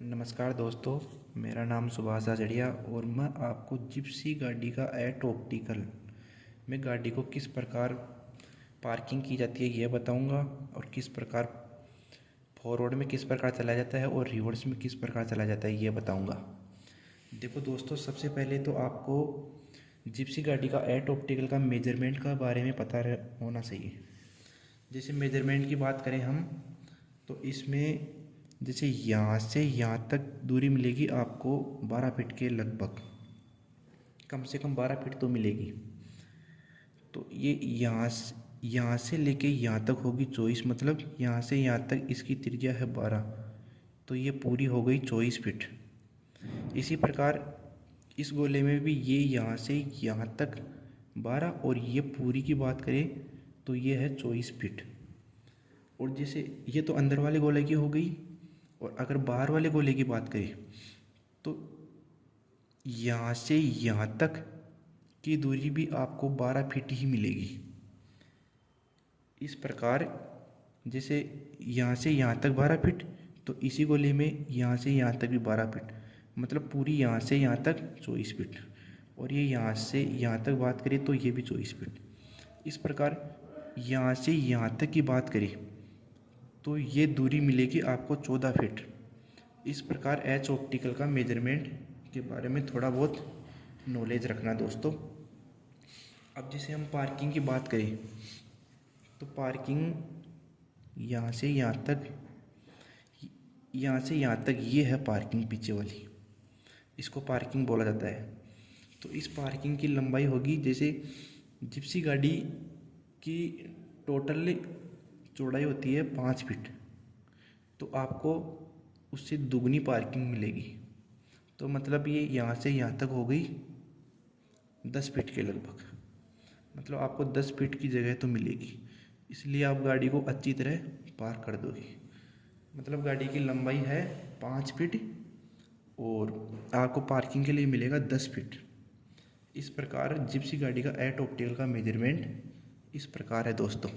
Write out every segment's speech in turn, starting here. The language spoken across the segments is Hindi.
नमस्कार दोस्तों, मेरा नाम सुभाष आजड़िया और मैं आपको जिप्सी गाड़ी का एट ऑप्टिकल में गाड़ी को किस प्रकार पार्किंग की जाती है यह बताऊंगा और किस प्रकार फॉरवर्ड में किस प्रकार चला जाता है और रिवर्स में किस प्रकार चला जाता है यह बताऊंगा। देखो दोस्तों, सबसे पहले तो आपको जिप्सी गाड़ी का एट ऑप्टिकल का मेजरमेंट का बारे में पता होना चाहिए। जैसे मेजरमेंट की बात करें हम तो इसमें जैसे यहाँ से यहाँ तक दूरी मिलेगी आपको 12 फीट के लगभग, कम से कम 12 फीट तो मिलेगी। तो ये यहाँ से लेके यहाँ तक होगी 24, मतलब यहाँ से यहाँ तक इसकी त्रिज्या है 12, तो ये पूरी हो गई 24 फीट। इसी प्रकार इस गोले में भी ये यहाँ से यहाँ तक 12 और ये पूरी की बात करें तो ये है 24 फीट। और जैसे ये तो अंदर वाले गोले की हो गई, और अगर बाहर वाले गोले की बात करें तो यहाँ से यहाँ तक की दूरी भी आपको 12 फीट ही मिलेगी। इस प्रकार जैसे यहाँ से यहाँ तक 12 फीट, तो इसी गोले में यहाँ से यहाँ तक भी 12 फीट, मतलब पूरी यहाँ से यहाँ तक 24 फीट। और ये यहाँ से यहाँ तक बात करें तो ये भी 24 फीट। इस प्रकार यहाँ से यहाँ तक की बात करें तो ये दूरी मिलेगी आपको 14 फीट। इस प्रकार एच ऑप्टिकल का मेजरमेंट के बारे में थोड़ा बहुत नॉलेज रखना दोस्तों। अब जैसे हम पार्किंग की बात करें तो पार्किंग यहाँ से यहाँ तक ये है पार्किंग पीछे वाली, इसको पार्किंग बोला जाता है। तो इस पार्किंग की लंबाई होगी, जैसे जिप्सी गाड़ी की टोटल चौड़ाई होती है 5 फीट, तो आपको उससे दुगनी पार्किंग मिलेगी। तो मतलब ये यहाँ से यहाँ तक हो गई 10 फीट के लगभग, मतलब आपको 10 फीट की जगह तो मिलेगी। इसलिए आप गाड़ी को अच्छी तरह पार्क कर दोगे। मतलब गाड़ी की लंबाई है 5 फीट और आपको पार्किंग के लिए मिलेगा 10 फीट। इस प्रकार जिप्सी गाड़ी का एट ऑप्टिकल का मेजरमेंट इस प्रकार है दोस्तों।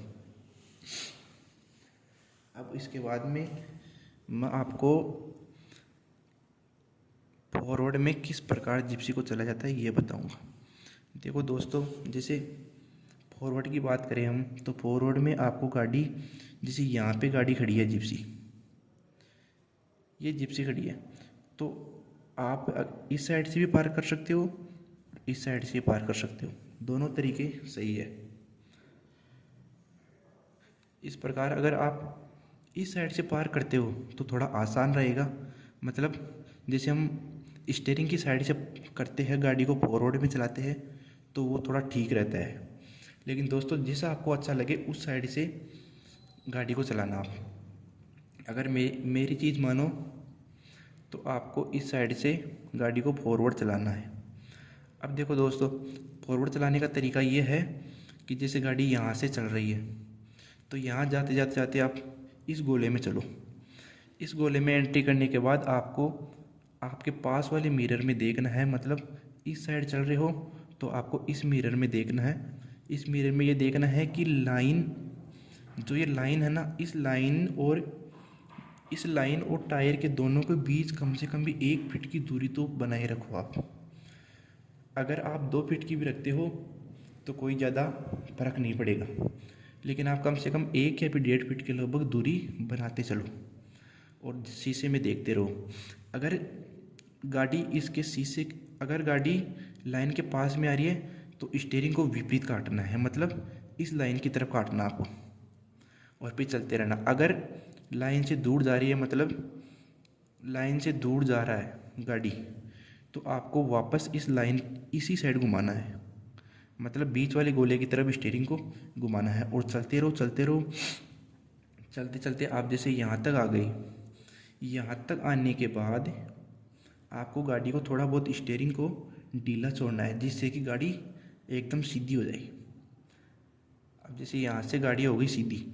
अब इसके बाद में मैं आपको फॉरवर्ड में किस प्रकार जिप्सी को चला जाता है ये बताऊंगा। देखो दोस्तों, जैसे फॉरवर्ड की बात करें हम तो फॉरवर्ड में आपको गाड़ी, जैसे यहाँ पे गाड़ी खड़ी है जिप्सी, ये जिप्सी खड़ी है, तो आप इस साइड से भी पार कर सकते हो, इस साइड से पार कर सकते हो, दोनों तरीके सही है। इस प्रकार अगर आप इस साइड से पार करते हो तो थोड़ा आसान रहेगा, मतलब जैसे हम स्टीयरिंग की साइड से करते हैं, गाड़ी को फॉरवर्ड में चलाते हैं तो वो थोड़ा ठीक रहता है। लेकिन दोस्तों जैसा आपको अच्छा लगे उस साइड से गाड़ी को चलाना। आप अगर मेरी चीज़ मानो तो आपको इस साइड से गाड़ी को फॉरवर्ड चलाना है। अब देखो दोस्तों, फॉरवर्ड चलाने का तरीका ये है कि जैसे गाड़ी यहाँ से चल रही है तो यहाँ जाते जाते जाते आप इस गोले में चलो। इस गोले में एंट्री करने के बाद आपको आपके पास वाले मिरर में देखना है, मतलब इस साइड चल रहे हो तो आपको इस मिरर में देखना है। इस मिरर में ये देखना है कि लाइन, जो ये लाइन है ना, इस लाइन और टायर के दोनों के बीच कम से कम भी 1 फीट की दूरी तो बनाए रखो आप। अगर आप 2 फीट की भी रखते हो तो कोई ज़्यादा फर्क नहीं पड़ेगा, लेकिन आप कम से कम 1 या फिर 1.5 फीट के लगभग दूरी बनाते चलो और शीशे में देखते रहो। अगर गाड़ी लाइन के पास में आ रही है तो स्टीयरिंग को विपरीत काटना है, मतलब इस लाइन की तरफ काटना आपको और फिर चलते रहना। अगर लाइन से दूर जा रही है, मतलब लाइन से दूर जा रहा है गाड़ी, तो आपको वापस इसी साइड घुमाना है, मतलब बीच वाले गोले की तरफ स्टीयरिंग को घुमाना है और चलते रहो। चलते चलते आप जैसे यहाँ तक आ गए, यहाँ तक आने के बाद आपको गाड़ी को थोड़ा बहुत स्टीयरिंग को ढीला छोड़ना है, जिससे कि गाड़ी एकदम सीधी हो जाए। अब जैसे यहाँ से गाड़ी हो गई सीधी,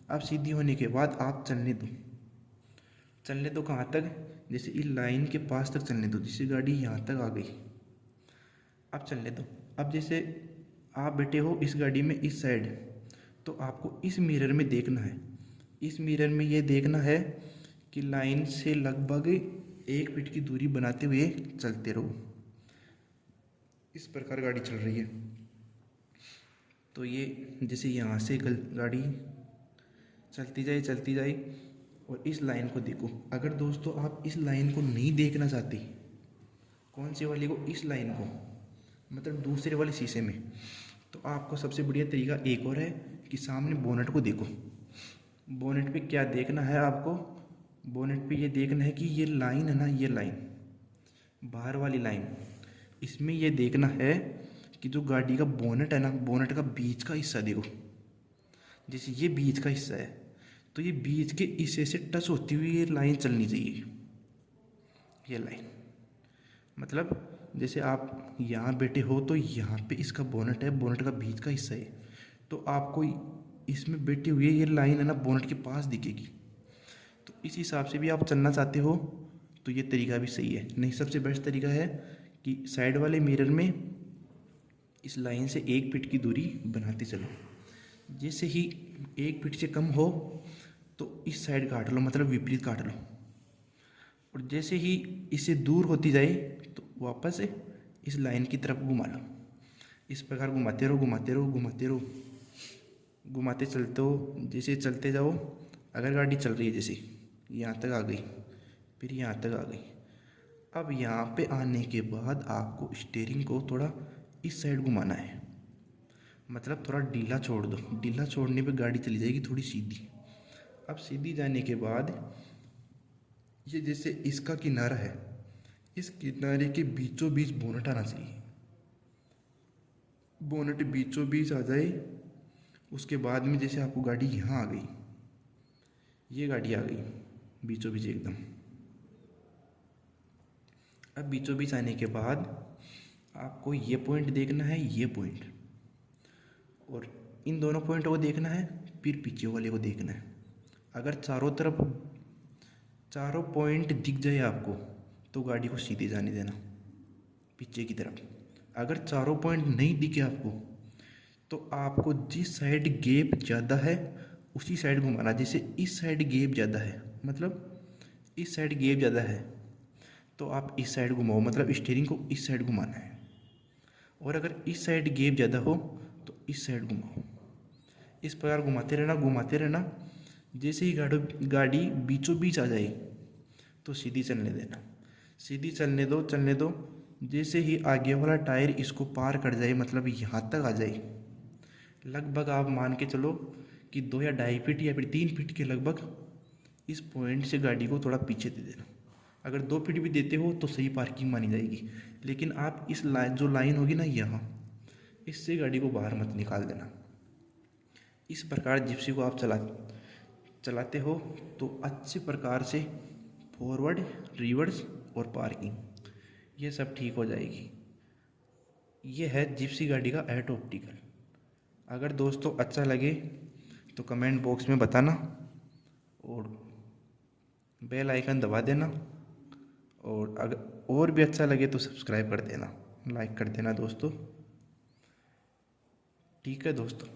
अब सीधी होने के बाद आप चलने दो कहाँ तक, जैसे इस लाइन के पास तक चलने दो, जिससे गाड़ी यहाँ तक आ गई। अब चलने दो। अब जैसे आप बैठे हो इस गाड़ी में इस साइड, तो आपको इस मिरर में देखना है। इस मिरर में ये देखना है कि लाइन से लगभग 1 फीट की दूरी बनाते हुए चलते रहो। इस प्रकार गाड़ी चल रही है। तो ये जैसे यहाँ से गाड़ी चलती जाए और इस लाइन को देखो। अगर दोस्तों आप इस लाइन को नहीं देखना चाहते, कौन सी वाली को, इस लाइन को, मतलब दूसरे वाले शीशे में, तो आपको सबसे बढ़िया तरीका एक और है कि सामने बोनट को देखो। बोनट पे क्या देखना है आपको? बोनट पे ये देखना है कि ये लाइन है ना, ये लाइन, बाहर वाली लाइन, इसमें ये देखना है कि जो गाड़ी का बोनट है ना, बोनट का बीच का हिस्सा देखो। जैसे ये बीच का हिस्सा है, तो ये बीच के हिस्से से टच होती हुई ये लाइन चलनी चाहिए। ये लाइन मतलब जैसे आप यहाँ बैठे हो तो यहाँ पे इसका बोनट है, बोनट का बीच का हिस्सा है, तो आपको इसमें बैठे हुए ये लाइन है ना बोनट के पास दिखेगी। तो इस हिसाब से भी आप चलना चाहते हो तो ये तरीका भी सही है। नहीं, सबसे बेस्ट तरीका है कि साइड वाले मिरर में इस लाइन से 1 फीट की दूरी बनाते चलो। जैसे ही 1 फीट से कम हो तो इस साइड काट लो, मतलब विपरीत काट लो। और जैसे ही इससे दूर होती जाए तो वापस इस लाइन की तरफ घुमा लो। इस प्रकार घुमाते रहो, घुमाते रहो, घुमाते रहो, घुमाते चलते हो। जैसे चलते जाओ, अगर गाड़ी चल रही है जैसे यहाँ तक आ गई, फिर यहाँ तक आ गई। अब यहाँ पे आने के बाद आपको स्टीयरिंग को थोड़ा इस साइड घुमाना है, मतलब थोड़ा ढीला छोड़ दो। ढीला छोड़ने पे गाड़ी चली जाएगी थोड़ी सीधी। अब सीधी जाने के बाद ये जैसे इसका किनारा है, इस किनारे के बीचों बीच बोनट आना चाहिए। बोनट बीचों बीच आ जाए, उसके बाद में जैसे आपको गाड़ी यहाँ आ गई, ये गाड़ी आ गई बीचों बीच एकदम। अब बीचों बीच आने के बाद आपको ये पॉइंट देखना है, ये पॉइंट, और इन दोनों पॉइंटों को देखना है, फिर पीछे वाले को देखना है। अगर चारों पॉइंट दिख जाए आपको तो गाड़ी को सीधे जाने देना पीछे की तरफ। अगर चारों पॉइंट नहीं दिखे आपको तो आपको जिस साइड गैप ज़्यादा है उसी साइड घुमाना। जैसे इस साइड गैप ज़्यादा है, मतलब इस साइड गैप ज़्यादा है तो आप इस साइड घुमाओ, मतलब स्टीयरिंग को इस साइड घुमाना है। और अगर इस साइड गैप ज़्यादा हो तो इस साइड घुमाओ। इस प्रकार घुमाते रहना, घुमाते रहना। जैसे ही गाड़ी बीचों बीच आ जाए तो सीधी चलने देना, सीधी चलने दो, चलने दो। जैसे ही आगे वाला टायर इसको पार कर जाए, मतलब यहाँ तक आ जाए, लगभग आप मान के चलो कि 2 या 2.5 फीट या फिर 3 फीट के लगभग इस पॉइंट से गाड़ी को थोड़ा पीछे दे देना। अगर 2 फीट भी देते हो तो सही पार्किंग मानी जाएगी, लेकिन आप इस लाइन, जो लाइन होगी ना यहाँ, इससे गाड़ी को बाहर मत निकाल देना। इस प्रकार जिप्सी को आप चलाते हो तो अच्छे प्रकार से फॉरवर्ड, रिवर्स और पार्किंग ये सब ठीक हो जाएगी। ये है जिप्सी गाड़ी का एट ऑप्टिकल। अगर दोस्तों अच्छा लगे तो कमेंट बॉक्स में बताना और बेल आइकन दबा देना, और अगर और भी अच्छा लगे तो सब्सक्राइब कर देना, लाइक कर देना दोस्तों। ठीक है दोस्तों।